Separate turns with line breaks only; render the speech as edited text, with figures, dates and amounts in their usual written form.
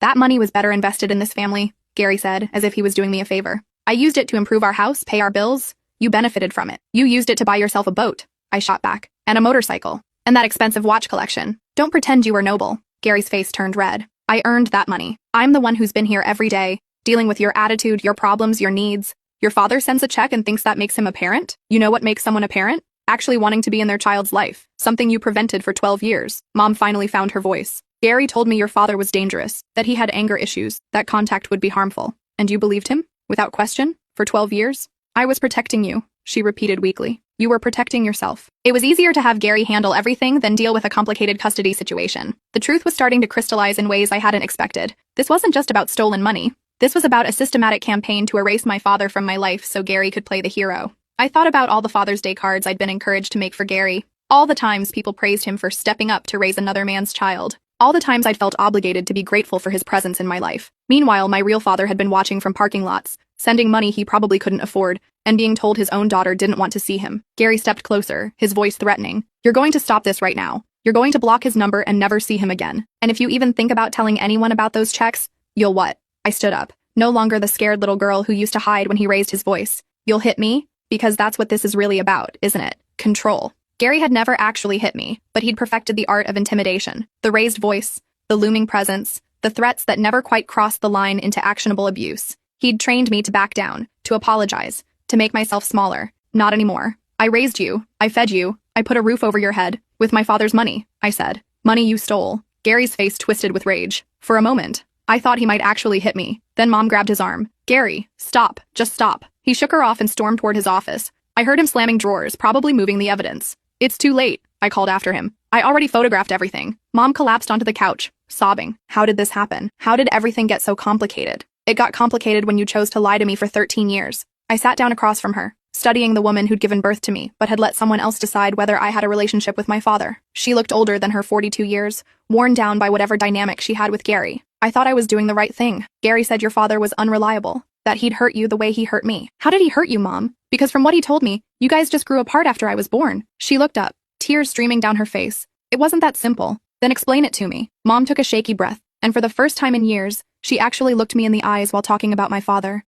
That money was better invested in this family, Gary said, as if he was doing me a favor. I used it to improve our house, pay our bills. You benefited from it. You used it to buy yourself a boat, I shot back, and a motorcycle, and that expensive watch collection. Don't pretend you were noble. Gary's face turned red. I earned that money. I'm the one who's been here every day, dealing with your attitude, your problems, your needs. Your father sends a check and thinks that makes him a parent? You know what makes someone a parent? Actually wanting to be in their child's life, something you prevented for 12 years. Mom finally found her voice. Gary told me your father was dangerous, that he had anger issues, that contact would be harmful. And you believed him? Without question? For 12 years? I was protecting you, she repeated weakly. You were protecting yourself. It was easier to have Gary handle everything than deal with a complicated custody situation. The truth was starting to crystallize in ways I hadn't expected. This wasn't just about stolen money. This was about a systematic campaign to erase my father from my life so Gary could play the hero. I thought about all the Father's Day cards I'd been encouraged to make for Gary. All the times people praised him for stepping up to raise another man's child. All the times I'd felt obligated to be grateful for his presence in my life. Meanwhile, my real father had been watching from parking lots, sending money he probably couldn't afford, and being told his own daughter didn't want to see him. Gary stepped closer, his voice threatening. You're going to stop this right now. You're going to block his number and never see him again. And if you even think about telling anyone about those checks, you'll what? I stood up, no longer the scared little girl who used to hide when he raised his voice. You'll hit me? Because that's what this is really about, isn't it? Control. Gary had never actually hit me, but he'd perfected the art of intimidation. The raised voice, the looming presence, the threats that never quite crossed the line into actionable abuse. He'd trained me to back down, to apologize, to make myself smaller. Not anymore. I raised you. I fed you. I put a roof over your head. With my father's money, I said. Money you stole. Gary's face twisted with rage. For a moment, I thought he might actually hit me. Then Mom grabbed his arm. Gary, stop. Just stop. He shook her off and stormed toward his office. I heard him slamming drawers, probably moving the evidence. It's too late, I called after him. I already photographed everything. Mom collapsed onto the couch, sobbing. How did this happen? How did everything get so complicated? It got complicated when you chose to lie to me for 13 years. I sat down across from her, studying the woman who'd given birth to me, but had let someone else decide whether I had a relationship with my father. She looked older than her 42 years, worn down by whatever dynamic she had with Gary. I thought I was doing the right thing. Gary said your father was unreliable, that he'd hurt you the way he hurt me. How did he hurt you, Mom? Because from what he told me, you guys just grew apart after I was born. She looked up, tears streaming down her face. It wasn't that simple. Then explain it to me. Mom took a shaky breath, and for the first time in years, she actually looked me in the eyes while talking about my father.